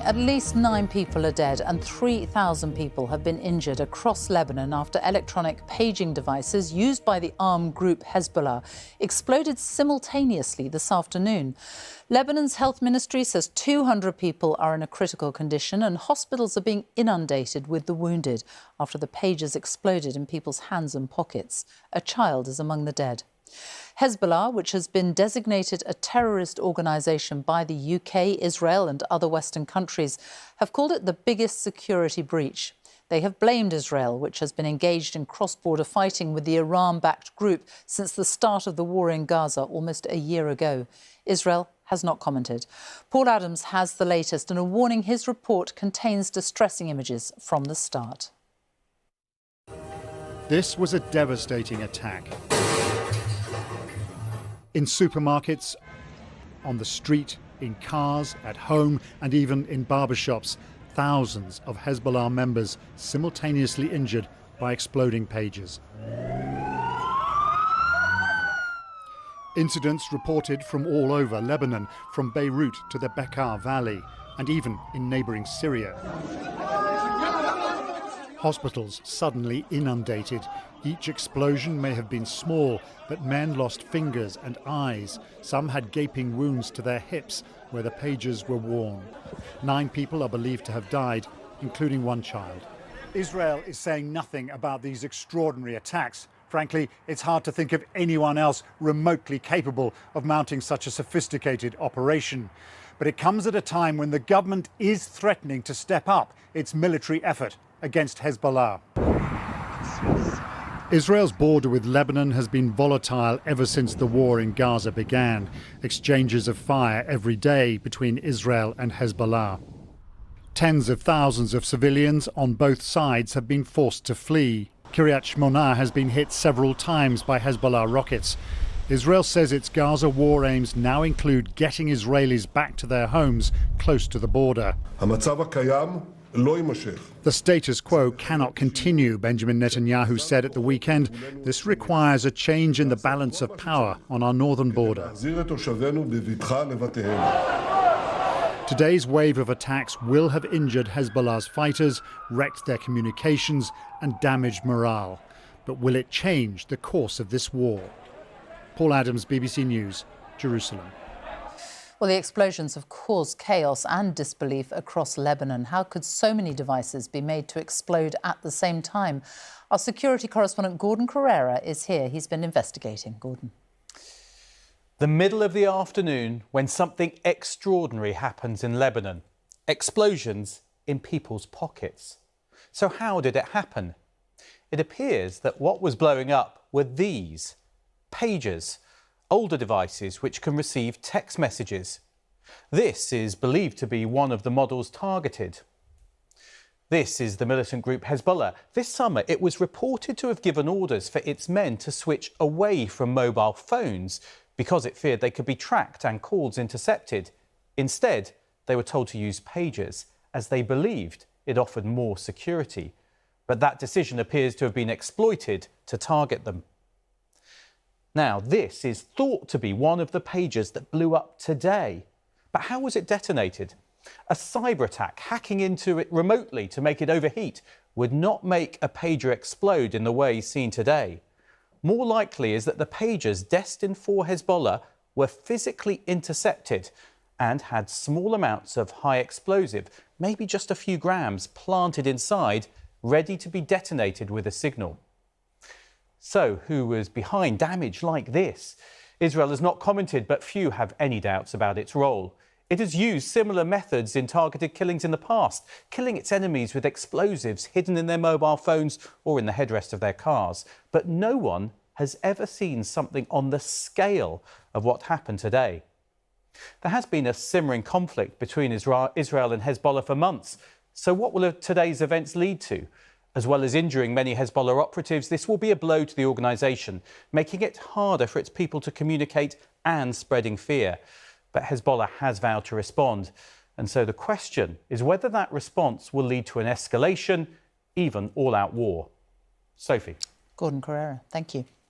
At least 9 people are dead and 3,000 people have been injured across Lebanon after electronic paging devices used by the armed group Hezbollah exploded simultaneously this afternoon. Lebanon's health ministry says 200 people are in a critical condition and hospitals are being inundated with the wounded after the pages exploded in people's hands and pockets. A child is among the dead. Hezbollah, which has been designated a terrorist organisation by the UK, Israel and other Western countries, have called it the biggest security breach. They have blamed Israel, which has been engaged in cross-border fighting with the Iran-backed group since the start of the war in Gaza almost a year ago. Israel has not commented. Paul Adams has the latest and a warning his report contains distressing images from the start. This was a devastating attack. In supermarkets, on the street, in cars, at home and even in barbershops, thousands of Hezbollah members simultaneously injured by exploding pages. Incidents reported from all over Lebanon, from Beirut to the Bekaa Valley, and even in neighbouring Syria. Hospitals suddenly inundated. Each explosion may have been small, but men lost fingers and eyes. Some had gaping wounds to their hips where the pages were worn. 9 people are believed to have died, including 1 child. Israel is saying nothing about these extraordinary attacks. Frankly, it's hard to think of anyone else remotely capable of mounting such a sophisticated operation. But it comes at a time when the government is threatening to step up its military effort against Hezbollah. Israel's border with Lebanon has been volatile ever since the war in Gaza began. Exchanges of fire every day between Israel and Hezbollah. Tens of thousands of civilians on both sides have been forced to flee. Kiryat Shmona has been hit several times by Hezbollah rockets. Israel says its Gaza war aims now include getting Israelis back to their homes close to the border. The status quo cannot continue, Benjamin Netanyahu said at the weekend. This requires a change in the balance of power on our northern border. Today's wave of attacks will have injured Hezbollah's fighters, wrecked their communications and damaged morale. But will it change the course of this war? Paul Adams, BBC News, Jerusalem. Well, the explosions have caused chaos and disbelief across Lebanon. How could so many devices be made to explode at the same time? Our security correspondent Gordon Carrera is here. He's been investigating. Gordon. The middle of the afternoon when something extraordinary happens in Lebanon. Explosions in people's pockets. So how did it happen? It appears that what was blowing up were these pagers. Older devices which can receive text messages. This is believed to be one of the models targeted. This is the militant group Hezbollah. This summer it was reported to have given orders for its men to switch away from mobile phones because it feared they could be tracked and calls intercepted. Instead, they were told to use pagers as they believed it offered more security. But that decision appears to have been exploited to target them. Now, this is thought to be one of the pagers that blew up today. But how was it detonated? A cyber attack hacking into it remotely to make it overheat would not make a pager explode in the way seen today. More likely is that the pagers destined for Hezbollah were physically intercepted and had small amounts of high explosive, maybe just a few grams, planted inside, ready to be detonated with a signal. So, who was behind damage like this? Israel has not commented, but few have any doubts about its role. It has used similar methods in targeted killings in the past, killing its enemies with explosives hidden in their mobile phones or in the headrest of their cars. But no one has ever seen something on the scale of what happened today. There has been a simmering conflict between Israel and Hezbollah for months. So what will today's events lead to? As well as injuring many Hezbollah operatives, this will be a blow to the organisation, making it harder for its people to communicate and spreading fear. But Hezbollah has vowed to respond. And so the question is whether that response will lead to an escalation, even all-out war. Sophie. Gordon Carrera, thank you.